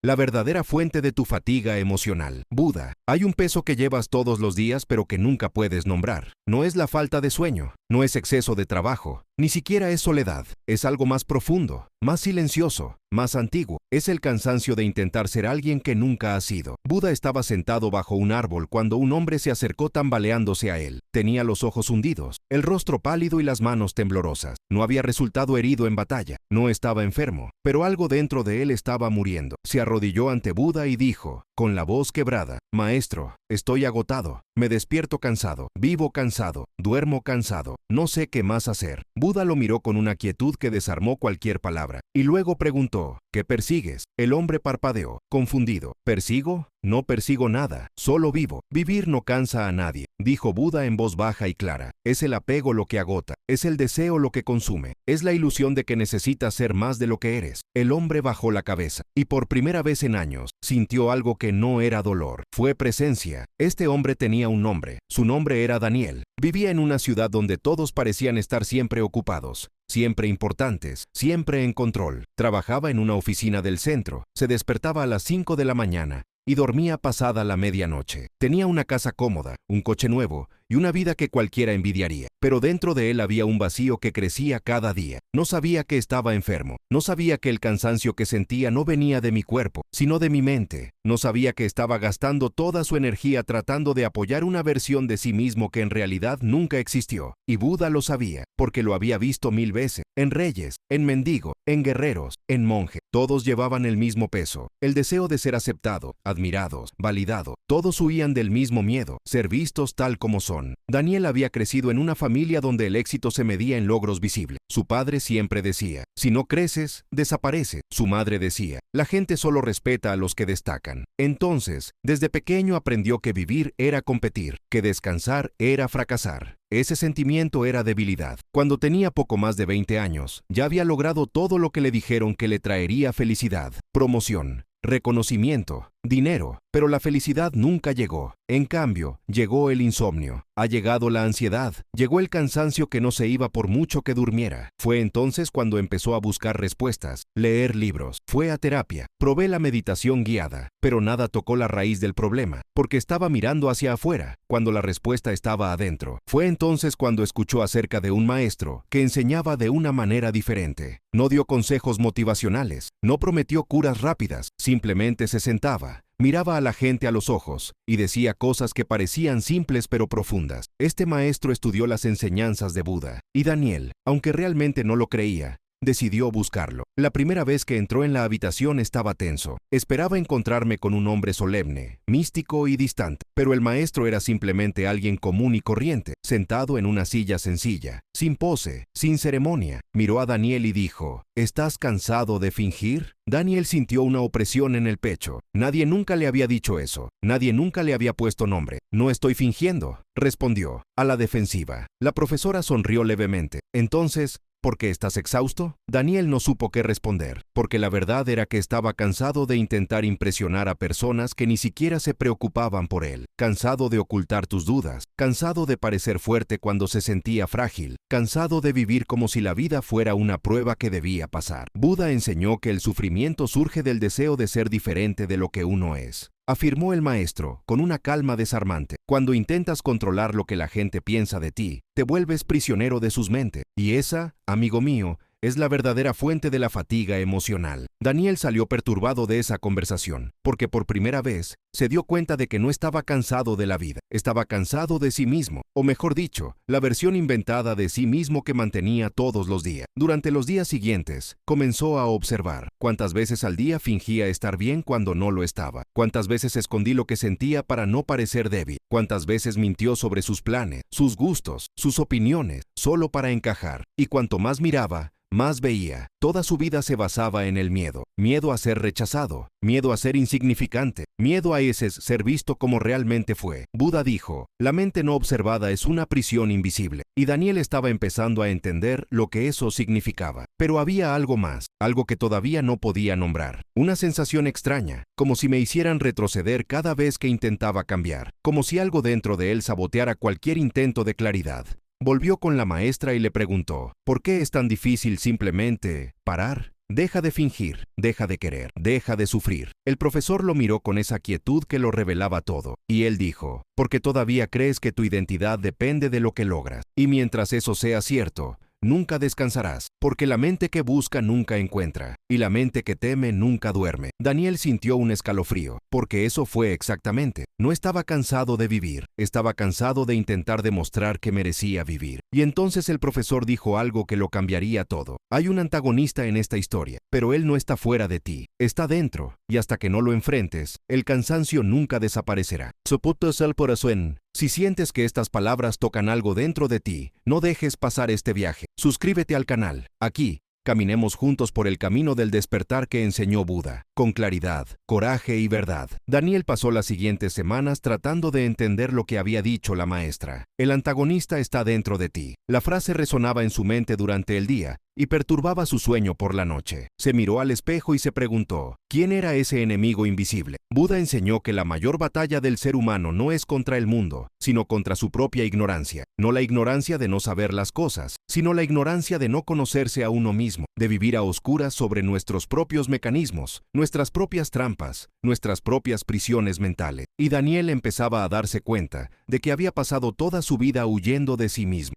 la verdadera fuente de tu fatiga emocional. Buda, hay un peso que llevas todos los días pero que nunca puedes nombrar. No es la falta de sueño, no es exceso de trabajo, ni siquiera es soledad. Es algo más profundo, más silencioso, más antiguo. Es el cansancio de intentar ser alguien que nunca has sido. Buda estaba sentado bajo un árbol cuando un hombre se acercó tambaleándose a él. Tenía los ojos hundidos, el rostro pálido y las manos temblorosas. No había resultado herido en batalla, no estaba enfermo, pero algo dentro de él estaba muriendo. Se arrodilló ante Buda y dijo, con la voz quebrada, «Maestro, estoy agotado, me despierto cansado, vivo cansado, duermo cansado, no sé qué más hacer». Buda lo miró con una quietud que desarmó cualquier palabra, y luego preguntó, «¿Qué persigues?». El hombre parpadeó, confundido. «¿Persigo? No persigo nada, solo vivo. Vivir no cansa a nadie», dijo Buda en voz baja y clara. «Es el apego lo que agota, es el deseo lo que consume, es la ilusión de que necesitas ser más de lo que eres». El hombre bajó la cabeza, y por primera vez en años, sintió algo que no era dolor, fue presencia. Este hombre tenía un nombre, su nombre era Daniel. Vivía en una ciudad donde todos parecían estar siempre ocupados, siempre importantes, siempre en control. Trabajaba en una oficina del centro, se despertaba a las 5 de la mañana y dormía pasada la medianoche. Tenía una casa cómoda, un coche nuevo y una vida que cualquiera envidiaría. Pero dentro de él había un vacío que crecía cada día. No sabía que estaba enfermo. No sabía que el cansancio que sentía no venía de mi cuerpo, sino de mi mente. No sabía que estaba gastando toda su energía tratando de apoyar una versión de sí mismo que en realidad nunca existió. Y Buda lo sabía, porque lo había visto 1000 veces. En reyes, en mendigo, en guerreros, en monje. Todos llevaban el mismo peso, el deseo de ser aceptado, admirados, validado. Todos huían del mismo miedo, ser vistos tal como son. Daniel había crecido en una familia donde el éxito se medía en logros visibles. Su padre siempre decía, si no creces, desaparece. Su madre decía, la gente solo respeta a los que destacan. Entonces, desde pequeño aprendió que vivir era competir, que descansar era fracasar. Ese sentimiento era debilidad. Cuando tenía poco más de 20 años, ya había logrado todo lo que le dijeron que le traería felicidad, promoción, reconocimiento, dinero, pero la felicidad nunca llegó. En cambio, llegó el insomnio, ha llegado la ansiedad, llegó el cansancio que no se iba por mucho que durmiera. Fue entonces cuando empezó a buscar respuestas, leer libros, fue a terapia, probé la meditación guiada, pero nada tocó la raíz del problema, porque estaba mirando hacia afuera, cuando la respuesta estaba adentro. Fue entonces cuando escuchó acerca de un maestro que enseñaba de una manera diferente. No dio consejos motivacionales, no prometió curas rápidas, simplemente se sentaba, miraba a la gente a los ojos y decía cosas que parecían simples pero profundas. Este maestro estudió las enseñanzas de Buda, y Daniel, aunque realmente no lo creía, decidió buscarlo. La primera vez que entró en la habitación estaba tenso. Esperaba encontrarme con un hombre solemne, místico y distante, pero el maestro era simplemente alguien común y corriente, sentado en una silla sencilla, sin pose, sin ceremonia. Miró a Daniel y dijo, ¿estás cansado de fingir? Daniel sintió una opresión en el pecho. Nadie nunca le había dicho eso. Nadie nunca le había puesto nombre. No estoy fingiendo, respondió, a la defensiva. La profesora sonrió levemente. Entonces, ¿por qué estás exhausto? Daniel no supo qué responder, porque la verdad era que estaba cansado de intentar impresionar a personas que ni siquiera se preocupaban por él, cansado de ocultar tus dudas, cansado de parecer fuerte cuando se sentía frágil, cansado de vivir como si la vida fuera una prueba que debía pasar. Buda enseñó que el sufrimiento surge del deseo de ser diferente de lo que uno es. Afirmó el maestro, con una calma desarmante. Cuando intentas controlar lo que la gente piensa de ti, te vuelves prisionero de sus mentes. Y esa, amigo mío, es la verdadera fuente de la fatiga emocional. Daniel salió perturbado de esa conversación, porque por primera vez se dio cuenta de que no estaba cansado de la vida, estaba cansado de sí mismo, o mejor dicho, la versión inventada de sí mismo que mantenía todos los días. Durante los días siguientes, comenzó a observar cuántas veces al día fingía estar bien cuando no lo estaba, cuántas veces escondí lo que sentía para no parecer débil, cuántas veces mintió sobre sus planes, sus gustos, sus opiniones, solo para encajar, y cuanto más miraba, más veía. Toda su vida se basaba en el miedo. Miedo a ser rechazado, miedo a ser insignificante, miedo a ese ser visto como realmente fue. Buda dijo, la mente no observada es una prisión invisible. Y Daniel estaba empezando a entender lo que eso significaba. Pero había algo más, algo que todavía no podía nombrar. Una sensación extraña, como si me hicieran retroceder cada vez que intentaba cambiar, como si algo dentro de él saboteara cualquier intento de claridad. Volvió con la maestra y le preguntó, ¿por qué es tan difícil simplemente parar? Deja de fingir, deja de querer, deja de sufrir. El profesor lo miró con esa quietud que lo revelaba todo, y él dijo, porque todavía crees que tu identidad depende de lo que logras. Y mientras eso sea cierto, nunca descansarás, porque la mente que busca nunca encuentra, y la mente que teme nunca duerme. Daniel sintió un escalofrío, porque eso fue exactamente. No estaba cansado de vivir, estaba cansado de intentar demostrar que merecía vivir. Y entonces el profesor dijo algo que lo cambiaría todo. Hay un antagonista en esta historia, pero él no está fuera de ti, está dentro, y hasta que no lo enfrentes, el cansancio nunca desaparecerá. Soputo sal por asuen. Si sientes que estas palabras tocan algo dentro de ti, no dejes pasar este viaje. Suscríbete al canal. Aquí, caminemos juntos por el camino del despertar que enseñó Buda, con claridad, coraje y verdad. Daniel pasó las siguientes semanas tratando de entender lo que había dicho la maestra. El antagonista está dentro de ti. La frase resonaba en su mente durante el día y perturbaba su sueño por la noche. Se miró al espejo y se preguntó, ¿quién era ese enemigo invisible? Buda enseñó que la mayor batalla del ser humano no es contra el mundo, sino contra su propia ignorancia. No la ignorancia de no saber las cosas, sino la ignorancia de no conocerse a uno mismo, de vivir a oscuras sobre nuestros propios mecanismos, nuestras propias trampas, nuestras propias prisiones mentales. Y Daniel empezaba a darse cuenta de que había pasado toda su vida huyendo de sí mismo.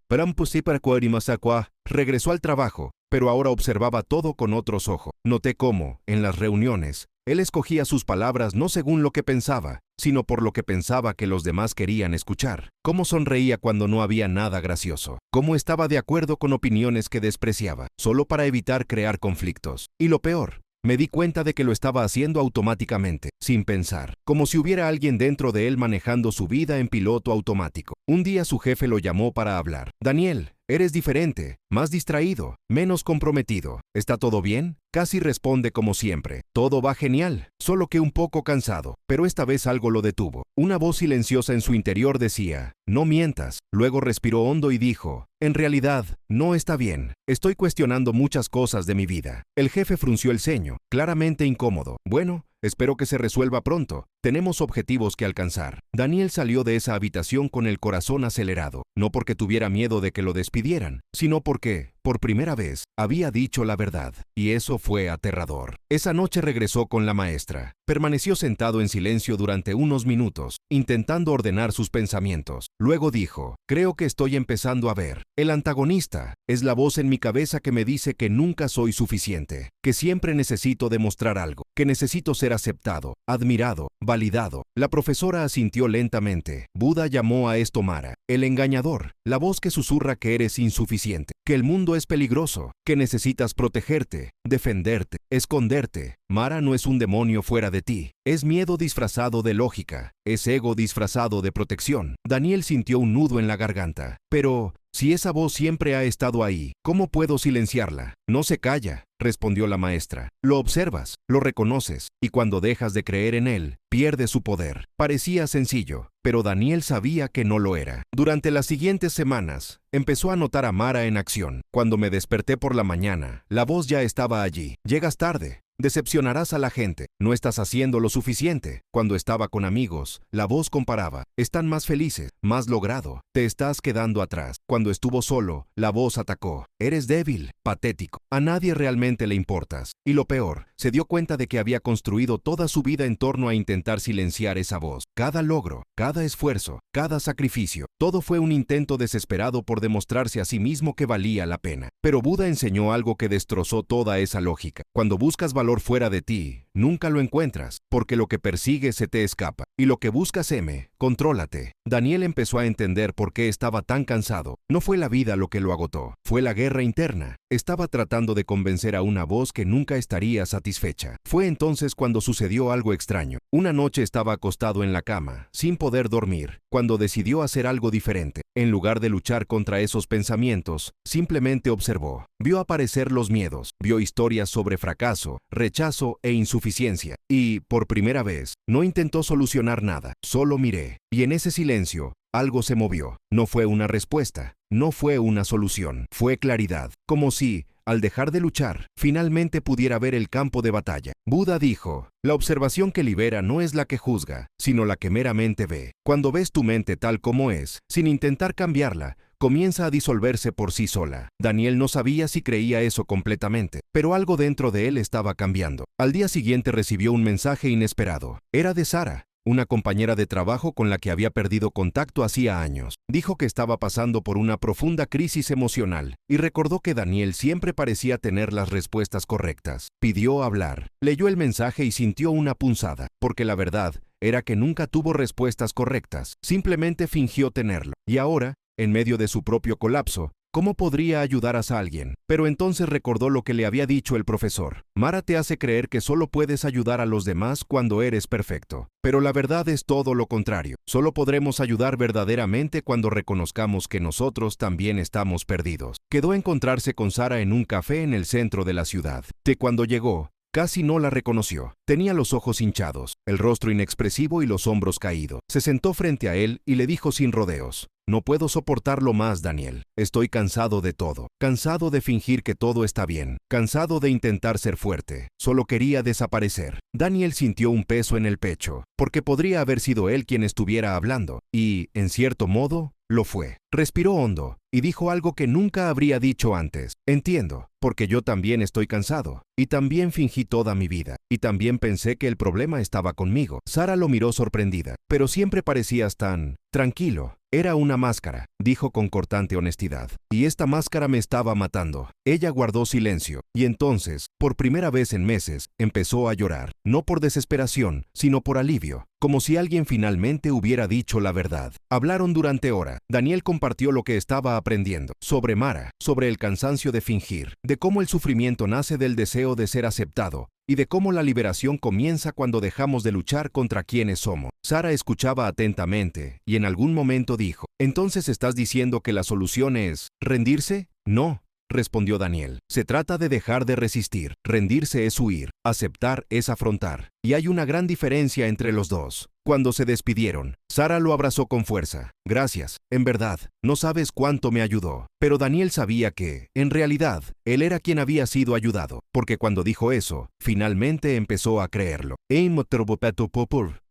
Regresó al trabajo, pero ahora observaba todo con otros ojos. Noté cómo, en las reuniones, él escogía sus palabras no según lo que pensaba, sino por lo que pensaba que los demás querían escuchar. Cómo sonreía cuando no había nada gracioso. Cómo estaba de acuerdo con opiniones que despreciaba, solo para evitar crear conflictos. Y lo peor, me di cuenta de que lo estaba haciendo automáticamente, sin pensar, como si hubiera alguien dentro de él manejando su vida en piloto automático. Un día su jefe lo llamó para hablar. Daniel, eres diferente, más distraído, menos comprometido. ¿Está todo bien? Casi responde como siempre. Todo va genial, solo que un poco cansado. Pero esta vez algo lo detuvo. Una voz silenciosa en su interior decía, no mientas. Luego respiró hondo y dijo, en realidad, no está bien. Estoy cuestionando muchas cosas de mi vida. El jefe frunció el ceño, claramente incómodo. Bueno, espero que se resuelva pronto. Tenemos objetivos que alcanzar. Daniel salió de esa habitación con el corazón acelerado, no porque tuviera miedo de que lo despidieran, sino porque, por primera vez, había dicho la verdad, y eso fue aterrador. Esa noche regresó con la maestra. Permaneció sentado en silencio durante unos minutos, intentando ordenar sus pensamientos. Luego dijo, creo que estoy empezando a ver. El antagonista es la voz en mi cabeza que me dice que nunca soy suficiente, que siempre necesito demostrar algo, que necesito ser aceptado, admirado, validado. La profesora asintió lentamente. Buda llamó a esto Mara, el engañador, la voz que susurra que eres insuficiente, que el mundo es peligroso, que necesitas protegerte, defenderte, esconderte. Mara no es un demonio fuera de ti, es miedo disfrazado de lógica, es ego disfrazado de protección. Daniel sintió un nudo en la garganta. Pero, si esa voz siempre ha estado ahí, ¿cómo puedo silenciarla? No se calla, respondió la maestra. Lo observas, lo reconoces, y cuando dejas de creer en él, pierde su poder. Parecía sencillo, pero Daniel sabía que no lo era. Durante las siguientes semanas, empezó a notar a Mara en acción. Cuando me desperté por la mañana, la voz ya estaba allí. Llegas tarde. Decepcionarás a la gente, no estás haciendo lo suficiente. Cuando estaba con amigos, la voz comparaba, están más felices, más logrado, te estás quedando atrás. Cuando estuvo solo, la voz atacó, eres débil, patético, a nadie realmente le importas. Y lo peor, se dio cuenta de que había construido toda su vida en torno a intentar silenciar esa voz. Cada logro, cada esfuerzo, cada sacrificio, todo fue un intento desesperado por demostrarse a sí mismo que valía la pena. Pero Buda enseñó algo que destrozó toda esa lógica. Cuando buscas valor fuera de ti, nunca lo encuentras, porque lo que persigues se te escapa, y lo que buscas contrólate. Daniel empezó a entender por qué estaba tan cansado. No fue la vida lo que lo agotó, fue la guerra interna. Estaba tratando de convencer a una voz que nunca estaría satisfecha. Fue entonces cuando sucedió algo extraño. Una noche estaba acostado en la cama, sin poder dormir, cuando decidió hacer algo diferente. En lugar de luchar contra esos pensamientos, simplemente observó. Vio aparecer los miedos, vio historias sobre fracaso, rechazo e insuficiencia. Y, por primera vez, no intentó solucionar nada, solo miré. Y en ese silencio, algo se movió. No fue una respuesta, no fue una solución, fue claridad. Como si, al dejar de luchar, finalmente pudiera ver el campo de batalla. Buda dijo, la observación que libera no es la que juzga, sino la que meramente ve. Cuando ves tu mente tal como es, sin intentar cambiarla, comienza a disolverse por sí sola. Daniel no sabía si creía eso completamente, pero algo dentro de él estaba cambiando. Al día siguiente recibió un mensaje inesperado. Era de Sara, una compañera de trabajo con la que había perdido contacto hacía años. Dijo que estaba pasando por una profunda crisis emocional y recordó que Daniel siempre parecía tener las respuestas correctas. Pidió hablar. Leyó el mensaje y sintió una punzada, porque la verdad era que nunca tuvo respuestas correctas, simplemente fingió tenerlo. Y ahora, en medio de su propio colapso, ¿cómo podría ayudar a alguien? Pero entonces recordó lo que le había dicho el profesor. Mara te hace creer que solo puedes ayudar a los demás cuando eres perfecto. Pero la verdad es todo lo contrario. Solo podremos ayudar verdaderamente cuando reconozcamos que nosotros también estamos perdidos. Quedó a encontrarse con Sara en un café en el centro de la ciudad. Cuando llegó, casi no la reconoció. Tenía los ojos hinchados, el rostro inexpresivo y los hombros caídos. Se sentó frente a él y le dijo sin rodeos: no puedo soportarlo más, Daniel. Estoy cansado de todo. Cansado de fingir que todo está bien. Cansado de intentar ser fuerte. Solo quería desaparecer. Daniel sintió un peso en el pecho, porque podría haber sido él quien estuviera hablando. Y, en cierto modo, lo fue. Respiró hondo y dijo algo que nunca habría dicho antes. Entiendo, porque yo también estoy cansado. Y también fingí toda mi vida. Y también pensé que el problema estaba conmigo. Sara lo miró sorprendida. Pero siempre parecías tan tranquilo. Era una máscara, dijo con cortante honestidad. Y esta máscara me estaba matando. Ella guardó silencio. Y entonces, por primera vez en meses, empezó a llorar. No por desesperación, sino por alivio. Como si alguien finalmente hubiera dicho la verdad. Hablaron durante horas. Daniel compartió lo que estaba aprendiendo. Sobre Mara, sobre el cansancio de fingir, de cómo el sufrimiento nace del deseo de ser aceptado, y de cómo la liberación comienza cuando dejamos de luchar contra quienes somos. Sara escuchaba atentamente, y en algún momento dijo: ¿entonces estás diciendo que la solución es rendirse? No, respondió Daniel. Se trata de dejar de resistir. Rendirse es huir. Aceptar es afrontar. Y hay una gran diferencia entre los dos. Cuando se despidieron, Sara lo abrazó con fuerza. Gracias, en verdad, no sabes cuánto me ayudó. Pero Daniel sabía que, en realidad, él era quien había sido ayudado, porque cuando dijo eso, finalmente empezó a creerlo.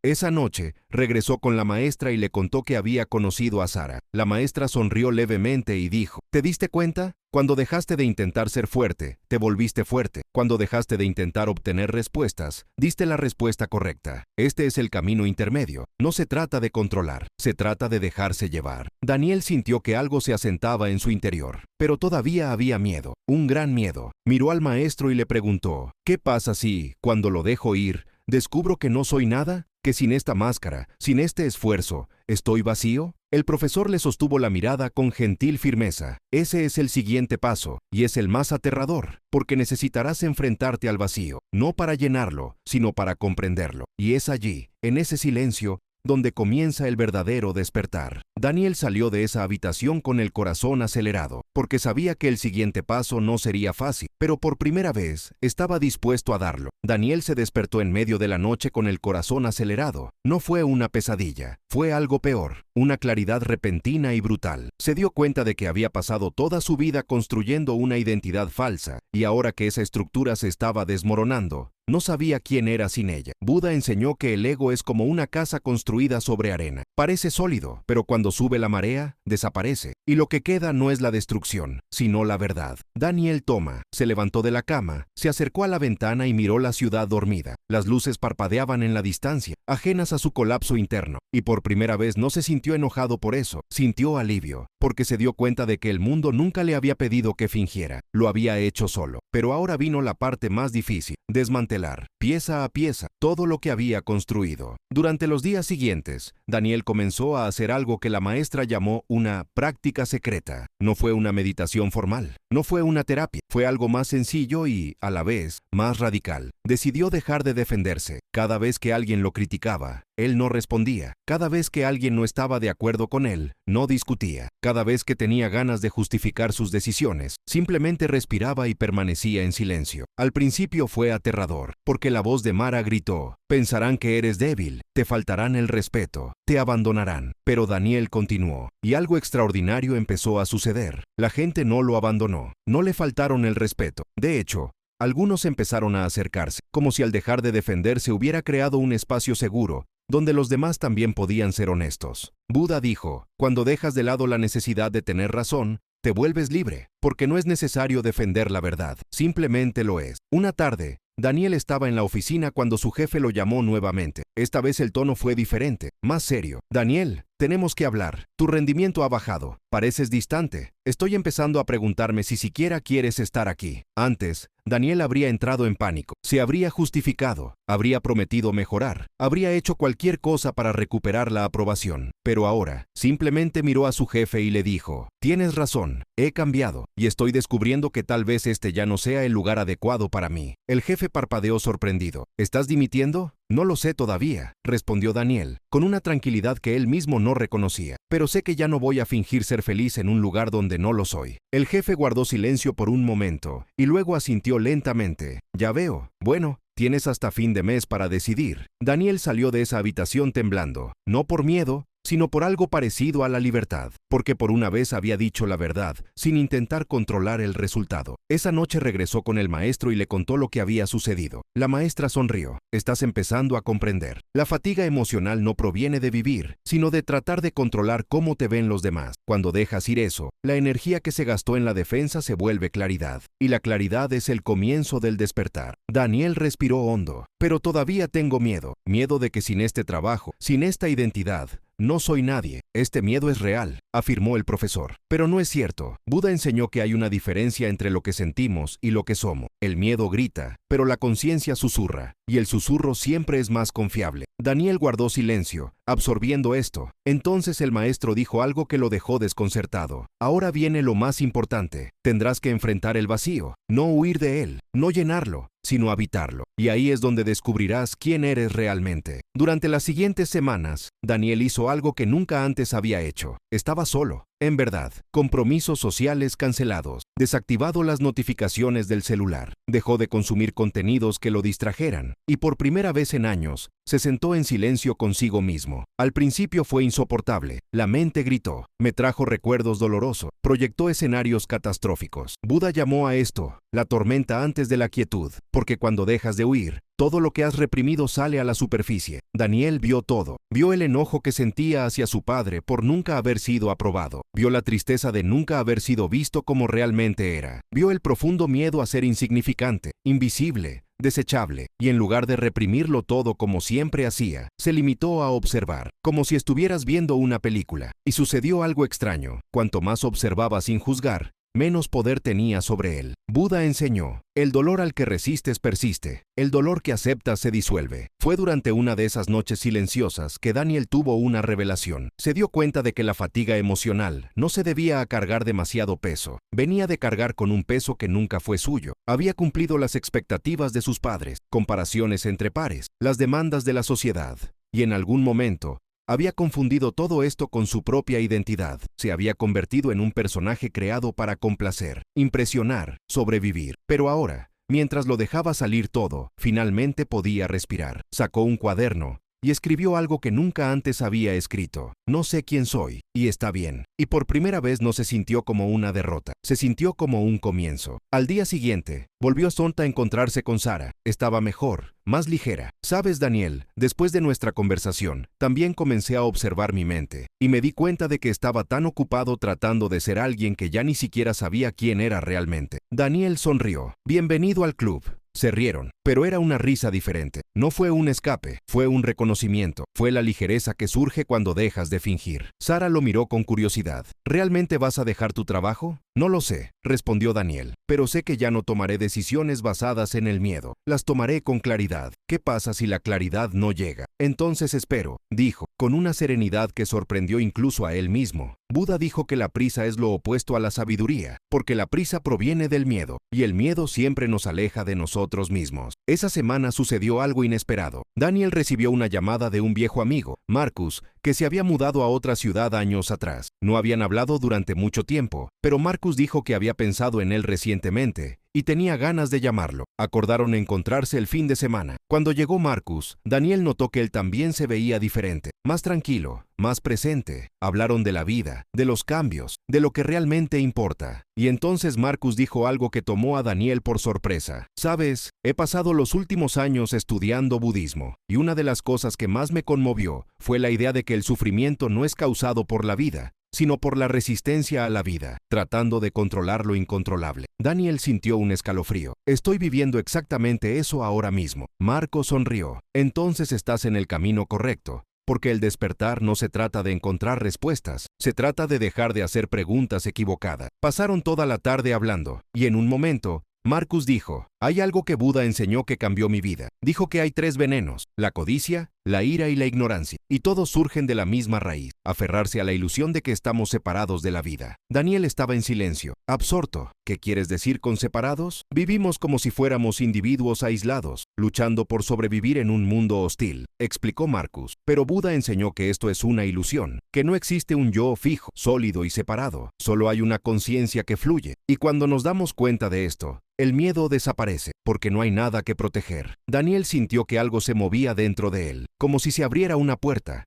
Esa noche, regresó con la maestra y le contó que había conocido a Sara. La maestra sonrió levemente y dijo: ¿te diste cuenta? Cuando dejaste de intentar ser fuerte, te volviste fuerte. Cuando dejaste de intentar obtener respuestas, diste la respuesta correcta. Este es el camino intermedio. No se trata de controlar, se trata de dejarse llevar. Daniel sintió que algo se asentaba en su interior, pero todavía había miedo, un gran miedo. Miró al maestro y le preguntó: ¿qué pasa si, cuando lo dejo ir, descubro que no soy nada? ¿Que sin esta máscara, sin este esfuerzo, estoy vacío? El profesor le sostuvo la mirada con gentil firmeza. Ese es el siguiente paso, y es el más aterrador, porque necesitarás enfrentarte al vacío, no para llenarlo, sino para comprenderlo. Y es allí, en ese silencio, donde comienza el verdadero despertar. Daniel salió de esa habitación con el corazón acelerado, porque sabía que el siguiente paso no sería fácil, pero por primera vez estaba dispuesto a darlo. Daniel se despertó en medio de la noche con el corazón acelerado. No fue una pesadilla, fue algo peor, una claridad repentina y brutal. Se dio cuenta de que había pasado toda su vida construyendo una identidad falsa, y ahora que esa estructura se estaba desmoronando, no sabía quién era sin ella. Buda enseñó que el ego es como una casa construida sobre arena. Parece sólido, pero cuando sube la marea, desaparece. Y lo que queda no es la destrucción, sino la verdad. Daniel se levantó de la cama, se acercó a la ventana y miró la ciudad dormida. Las luces parpadeaban en la distancia, ajenas a su colapso interno. Y por primera vez no se sintió enojado por eso, sintió alivio, porque se dio cuenta de que el mundo nunca le había pedido que fingiera. Lo había hecho solo. Pero ahora vino la parte más difícil: desmantelar, pieza a pieza, todo lo que había construido. Durante los días siguientes, Daniel comenzó a hacer algo que la maestra llamó una práctica secreta. No fue una meditación formal, no fue una terapia, fue algo más sencillo y, a la vez, más radical. Decidió dejar de defenderse. Cada vez que alguien lo criticaba, él no respondía. Cada vez que alguien no estaba de acuerdo con él, no discutía. Cada vez que tenía ganas de justificar sus decisiones, simplemente respiraba y permanecía en silencio. Al principio fue aterrador, porque la voz de Mara gritó: pensarán que eres débil, te faltarán el respeto, te abandonarán. Pero Daniel continuó, y algo extraordinario empezó a suceder. La gente no lo abandonó, no le faltaron el respeto. De hecho, algunos empezaron a acercarse, como si al dejar de defenderse hubiera creado un espacio seguro, donde los demás también podían ser honestos. Buda dijo, cuando dejas de lado la necesidad de tener razón, te vuelves libre, porque no es necesario defender la verdad, simplemente lo es. Una tarde, Daniel estaba en la oficina cuando su jefe lo llamó nuevamente. Esta vez el tono fue diferente, más serio. Daniel, tenemos que hablar. Tu rendimiento ha bajado. Pareces distante. Estoy empezando a preguntarme si siquiera quieres estar aquí. Antes, Daniel habría entrado en pánico. Se habría justificado. Habría prometido mejorar. Habría hecho cualquier cosa para recuperar la aprobación. Pero ahora, simplemente miró a su jefe y le dijo, tienes razón, he cambiado, y estoy descubriendo que tal vez este ya no sea el lugar adecuado para mí. El jefe parpadeó sorprendido. ¿Estás dimitiendo? No lo sé todavía, respondió Daniel, con una tranquilidad que él mismo no reconocía. Pero sé que ya no voy a fingir ser feliz en un lugar donde no lo soy. El jefe guardó silencio por un momento, y luego asintió lentamente. Ya veo. Bueno, tienes hasta fin de mes para decidir. Daniel salió de esa habitación temblando, no por miedo, sino por algo parecido a la libertad, porque por una vez había dicho la verdad, sin intentar controlar el resultado. Esa noche regresó con el maestro y le contó lo que había sucedido. La maestra sonrió. Estás empezando a comprender. La fatiga emocional no proviene de vivir, sino de tratar de controlar cómo te ven los demás. Cuando dejas ir eso, la energía que se gastó en la defensa se vuelve claridad, y la claridad es el comienzo del despertar. Daniel respiró hondo. Pero todavía tengo miedo de que sin este trabajo, sin esta identidad, no soy nadie. Este miedo es real, afirmó el profesor. Pero no es cierto. Buda enseñó que hay una diferencia entre lo que sentimos y lo que somos. El miedo grita, pero la conciencia susurra, y el susurro siempre es más confiable. Daniel guardó silencio, absorbiendo esto. Entonces el maestro dijo algo que lo dejó desconcertado. Ahora viene lo más importante. Tendrás que enfrentar el vacío, no huir de él, no llenarlo, sino habitarlo. Y ahí es donde descubrirás quién eres realmente. Durante las siguientes semanas, Daniel hizo algo que nunca antes había hecho. Estaba solo. En verdad, compromisos sociales cancelados, desactivado las notificaciones del celular, dejó de consumir contenidos que lo distrajeran, y por primera vez en años, se sentó en silencio consigo mismo. Al principio fue insoportable. La mente gritó, me trajo recuerdos dolorosos, proyectó escenarios catastróficos. Buda llamó a esto la tormenta antes de la quietud, porque cuando dejas de huir, todo lo que has reprimido sale a la superficie. Daniel vio todo. Vio el enojo que sentía hacia su padre por nunca haber sido aprobado. Vio la tristeza de nunca haber sido visto como realmente era. Vio el profundo miedo a ser insignificante, invisible, desechable, y en lugar de reprimirlo todo como siempre hacía, se limitó a observar, como si estuvieras viendo una película. Y sucedió algo extraño. Cuanto más observaba sin juzgar, menos poder tenía sobre él. Buda enseñó, el dolor al que resistes persiste, el dolor que aceptas se disuelve. Fue durante una de esas noches silenciosas que Daniel tuvo una revelación. Se dio cuenta de que la fatiga emocional no se debía a cargar demasiado peso. Venía de cargar con un peso que nunca fue suyo. Había cumplido las expectativas de sus padres, comparaciones entre pares, las demandas de la sociedad. Y en algún momento, había confundido todo esto con su propia identidad. Se había convertido en un personaje creado para complacer, impresionar, sobrevivir. Pero ahora, mientras lo dejaba salir todo, finalmente podía respirar. Sacó un cuaderno y escribió algo que nunca antes había escrito. No sé quién soy, y está bien. Y por primera vez no se sintió como una derrota, se sintió como un comienzo. Al día siguiente, volvió Sonta a encontrarse con Sara. Estaba mejor, más ligera. Sabes, Daniel, después de nuestra conversación, también comencé a observar mi mente, y me di cuenta de que estaba tan ocupado tratando de ser alguien que ya ni siquiera sabía quién era realmente. Daniel sonrió. Bienvenido al club. Se rieron, pero era una risa diferente. No fue un escape, fue un reconocimiento, fue la ligereza que surge cuando dejas de fingir. Sara lo miró con curiosidad. ¿Realmente vas a dejar tu trabajo? No lo sé, respondió Daniel, pero sé que ya no tomaré decisiones basadas en el miedo. Las tomaré con claridad. ¿Qué pasa si la claridad no llega? Entonces espero, dijo, con una serenidad que sorprendió incluso a él mismo. Buda dijo que la prisa es lo opuesto a la sabiduría, porque la prisa proviene del miedo, y el miedo siempre nos aleja de nosotros mismos. Esa semana sucedió algo inesperado. Daniel recibió una llamada de un viejo amigo, Marcus, que se había mudado a otra ciudad años atrás. No habían hablado durante mucho tiempo, pero Marcus dijo que había pensado en él recientemente y tenía ganas de llamarlo. Acordaron encontrarse el fin de semana. Cuando llegó Marcus, Daniel notó que él también se veía diferente, más tranquilo, más presente. Hablaron de la vida, de los cambios, de lo que realmente importa. Y entonces Marcus dijo algo que tomó a Daniel por sorpresa. «Sabes, he pasado los últimos años estudiando budismo, y una de las cosas que más me conmovió fue la idea de que el sufrimiento no es causado por la vida, sino por la resistencia a la vida, tratando de controlar lo incontrolable». Daniel sintió un escalofrío. «Estoy viviendo exactamente eso ahora mismo». Marcos sonrió. «Entonces estás en el camino correcto. Porque el despertar no se trata de encontrar respuestas, se trata de dejar de hacer preguntas equivocadas». Pasaron toda la tarde hablando, y en un momento, Marcus dijo: «Hay algo que Buda enseñó que cambió mi vida. Dijo que hay 3 venenos: la codicia, la ira y la ignorancia, y todos surgen de la misma raíz, aferrarse a la ilusión de que estamos separados de la vida». Daniel estaba en silencio, absorto. «¿Qué quieres decir con separados? Vivimos como si fuéramos individuos aislados, luchando por sobrevivir en un mundo hostil», explicó Marcus. «Pero Buda enseñó que esto es una ilusión, que no existe un yo fijo, sólido y separado. Solo hay una conciencia que fluye, y cuando nos damos cuenta de esto, el miedo desaparece, porque no hay nada que proteger». Daniel sintió que algo se movía dentro de él, como si se abriera una puerta.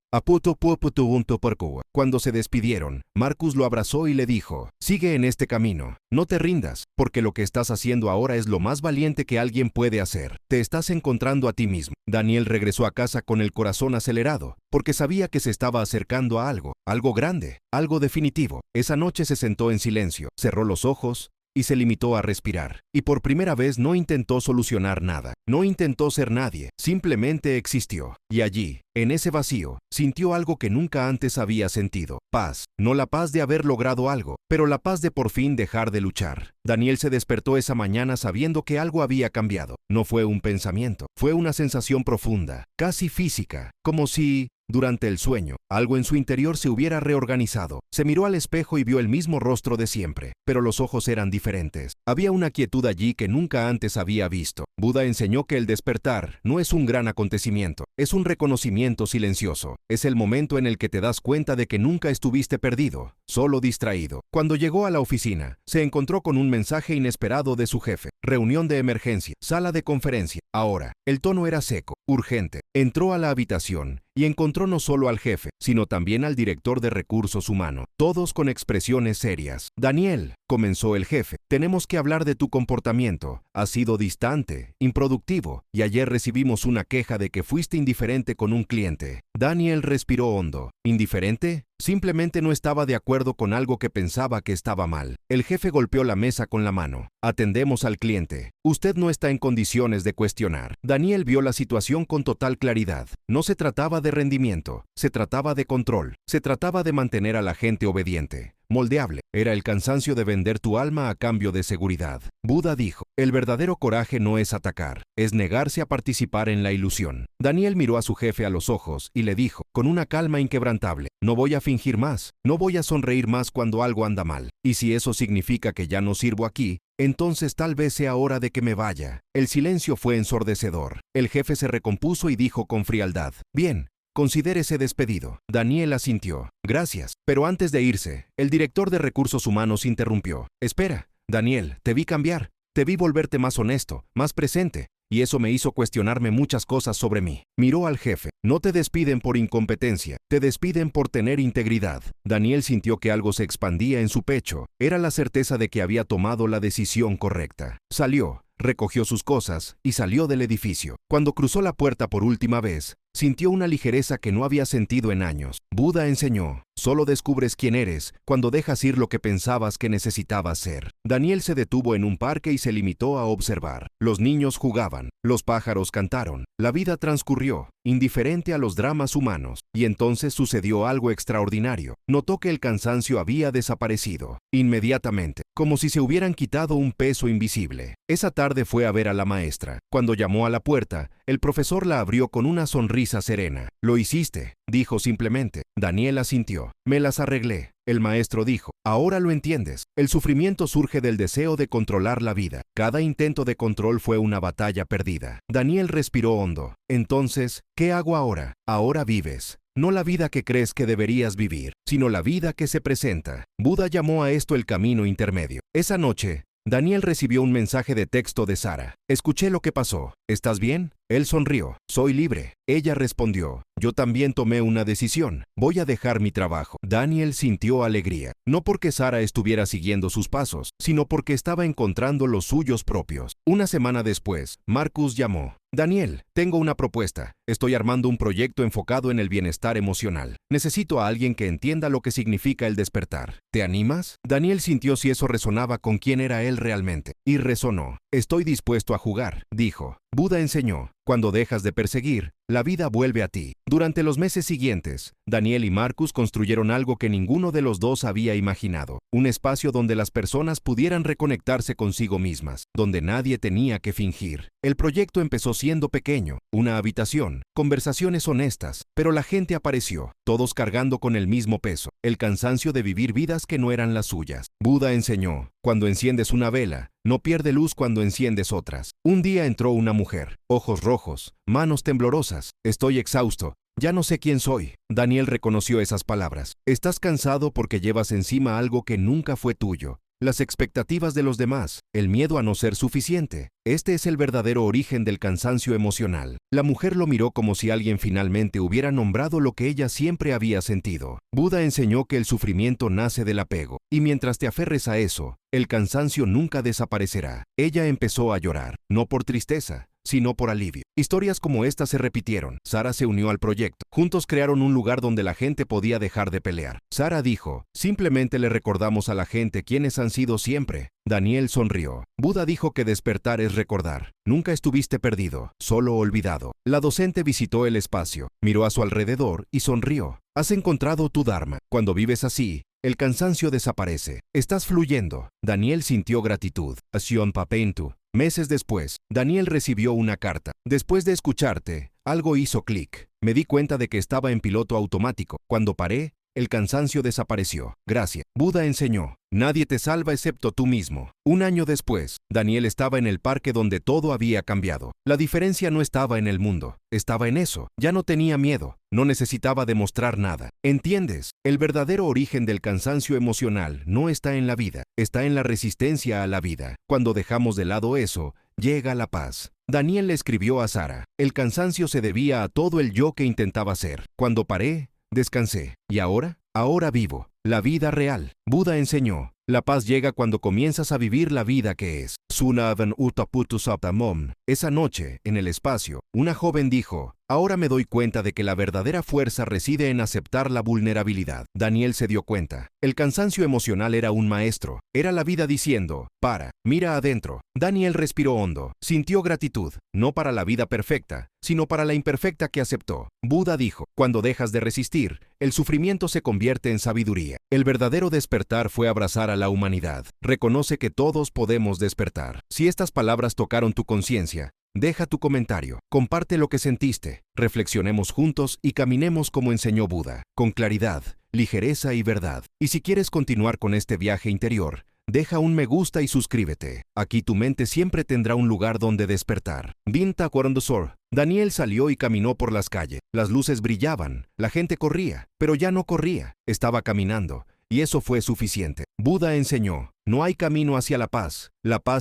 Cuando se despidieron, Marcus lo abrazó y le dijo: «Sigue en este camino, no te rindas, porque lo que estás haciendo ahora es lo más valiente que alguien puede hacer. Te estás encontrando a ti mismo». Daniel regresó a casa con el corazón acelerado, porque sabía que se estaba acercando a algo grande, algo definitivo. Esa noche se sentó en silencio, cerró los ojos y se limitó a respirar. Y por primera vez no intentó solucionar nada, no intentó ser nadie, simplemente existió. Y allí, en ese vacío, sintió algo que nunca antes había sentido: paz. No la paz de haber logrado algo, pero la paz de por fin dejar de luchar. Daniel se despertó esa mañana sabiendo que algo había cambiado. No fue un pensamiento, fue una sensación profunda, casi física, como si, durante el sueño, algo en su interior se hubiera reorganizado. Se miró al espejo y vio el mismo rostro de siempre, pero los ojos eran diferentes. Había una quietud allí que nunca antes había visto. Buda enseñó que el despertar no es un gran acontecimiento, es un reconocimiento silencioso. Es el momento en el que te das cuenta de que nunca estuviste perdido, solo distraído. Cuando llegó a la oficina, se encontró con un mensaje inesperado de su jefe: «Reunión de emergencia, sala de conferencia, ahora». El tono era seco, urgente. Entró a la habitación y encontró no solo al jefe, sino también al director de recursos humanos, todos con expresiones serias. «Daniel», comenzó el jefe, «tenemos que hablar de tu comportamiento. Has sido distante, improductivo, y ayer recibimos una queja de que fuiste indiferente con un cliente». Daniel respiró hondo. ¿Indiferente? Simplemente no estaba de acuerdo con algo que pensaba que estaba mal. El jefe golpeó la mesa con la mano. «Atendemos al cliente. Usted no está en condiciones de cuestionar». Daniel vio la situación con total claridad. No se trataba de rendimiento, se trataba de control, se trataba de mantener a la gente obediente, moldeable. Era el cansancio de vender tu alma a cambio de seguridad. Buda dijo: «El verdadero coraje no es atacar, es negarse a participar en la ilusión». Daniel miró a su jefe a los ojos y le dijo, con una calma inquebrantable: «No voy a fingir más, no voy a sonreír más cuando algo anda mal. Y si eso significa que ya no sirvo aquí, entonces tal vez sea hora de que me vaya». El silencio fue ensordecedor. El jefe se recompuso y dijo con frialdad: «Bien, considérese despedido». Daniel asintió. «Gracias». Pero antes de irse, el director de recursos humanos interrumpió: «Espera, Daniel, te vi cambiar, te vi volverte más honesto, más presente, y eso me hizo cuestionarme muchas cosas sobre mí». Miró al jefe. «No te despiden por incompetencia, te despiden por tener integridad». Daniel sintió que algo se expandía en su pecho. Era la certeza de que había tomado la decisión correcta. Salió, recogió sus cosas y salió del edificio. Cuando cruzó la puerta por última vez, sintió una ligereza que no había sentido en años. Buda enseñó: «Solo descubres quién eres cuando dejas ir lo que pensabas que necesitabas ser». Daniel se detuvo en un parque y se limitó a observar. Los niños jugaban, los pájaros cantaron, la vida transcurrió, indiferente a los dramas humanos. Y entonces sucedió algo extraordinario. Notó que el cansancio había desaparecido. Inmediatamente, como si se hubieran quitado un peso invisible. Esa tarde fue a ver a la maestra. Cuando llamó a la puerta, el profesor la abrió con una sonrisa serena. «Lo hiciste», dijo simplemente. Daniel asintió. «Me las arreglé». El maestro dijo: «Ahora lo entiendes. El sufrimiento surge del deseo de controlar la vida. Cada intento de control fue una batalla perdida». Daniel respiró hondo. «Entonces, ¿qué hago ahora?» «Ahora vives. No la vida que crees que deberías vivir, sino la vida que se presenta». Buda llamó a esto el camino intermedio. Esa noche, Daniel recibió un mensaje de texto de Sara. Escuché lo que pasó. ¿Estás bien? Él sonrió. Soy libre. Ella respondió. Yo también tomé una decisión. Voy a dejar mi trabajo. Daniel sintió alegría. No porque Sara estuviera siguiendo sus pasos, sino porque estaba encontrando los suyos propios. Una semana después, Marcus llamó. Daniel, tengo una propuesta. Estoy armando un proyecto enfocado en el bienestar emocional. Necesito a alguien que entienda lo que significa el despertar. ¿Te animas? Daniel sintió si eso resonaba con quién era él realmente. Y resonó. Estoy dispuesto a jugar, dijo. Buda enseñó, cuando dejas de perseguir, la vida vuelve a ti. Durante los meses siguientes, Daniel y Marcus construyeron algo que ninguno de los dos había imaginado. Un espacio donde las personas pudieran reconectarse consigo mismas, donde nadie tenía que fingir. El proyecto empezó siendo pequeño, una habitación, conversaciones honestas, pero la gente apareció, todos cargando con el mismo peso, el cansancio de vivir vidas que no eran las suyas. Buda enseñó, cuando enciendes una vela, no pierde luz cuando enciendes otras. Un día entró una mujer, ojos rojos, manos temblorosas. Estoy exhausto, ya no sé quién soy. Daniel reconoció esas palabras. Estás cansado porque llevas encima algo que nunca fue tuyo. Las expectativas de los demás, el miedo a no ser suficiente. Este es el verdadero origen del cansancio emocional. La mujer lo miró como si alguien finalmente hubiera nombrado lo que ella siempre había sentido. Buda enseñó que el sufrimiento nace del apego, y mientras te aferres a eso, el cansancio nunca desaparecerá. Ella empezó a llorar, no por tristeza, sino por alivio. Historias como esta se repitieron. Sara se unió al proyecto. Juntos crearon un lugar donde la gente podía dejar de pelear. Sara dijo, simplemente le recordamos a la gente quiénes han sido siempre. Daniel sonrió. Buda dijo que despertar es recordar. Nunca estuviste perdido, solo olvidado. La docente visitó el espacio, miró a su alrededor y sonrió. Has encontrado tu Dharma. Cuando vives así, el cansancio desaparece. Estás fluyendo. Daniel sintió gratitud. Asion Papentu. Meses después, Daniel recibió una carta. Después de escucharte, algo hizo clic. Me di cuenta de que estaba en piloto automático. Cuando paré, el cansancio desapareció. Gracias. Buda enseñó, nadie te salva excepto tú mismo. Un año después, Daniel estaba en el parque donde todo había cambiado. La diferencia no estaba en el mundo, estaba en eso. Ya no tenía miedo, no necesitaba demostrar nada. ¿Entiendes? El verdadero origen del cansancio emocional no está en la vida, está en la resistencia a la vida. Cuando dejamos de lado eso, llega la paz. Daniel le escribió a Sara, el cansancio se debía a todo el yo que intentaba ser. Cuando paré, descansé. ¿Y ahora? Ahora vivo. La vida real. Buda enseñó, la paz llega cuando comienzas a vivir la vida que es. Sunavan utaputusaptamom. Esa noche, en el espacio, una joven dijo, ahora me doy cuenta de que la verdadera fuerza reside en aceptar la vulnerabilidad. Daniel se dio cuenta. El cansancio emocional era un maestro. Era la vida diciendo, para, mira adentro. Daniel respiró hondo. Sintió gratitud, no para la vida perfecta, sino para la imperfecta que aceptó. Buda dijo, cuando dejas de resistir, el sufrimiento se convierte en sabiduría. El verdadero despertar fue abrazar a la humanidad. Reconoce que todos podemos despertar. Si estas palabras tocaron tu conciencia, deja tu comentario, comparte lo que sentiste, reflexionemos juntos y caminemos como enseñó Buda, con claridad, ligereza y verdad. Y si quieres continuar con este viaje interior, deja un me gusta y suscríbete. Aquí tu mente siempre tendrá un lugar donde despertar. Vinta Quarandosor. Daniel salió y caminó por las calles. Las luces brillaban, la gente corría, pero ya no corría, estaba caminando. Y eso fue suficiente. Buda enseñó, no hay camino hacia la paz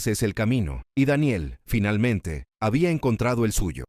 es el camino. Y Daniel, finalmente, había encontrado el suyo.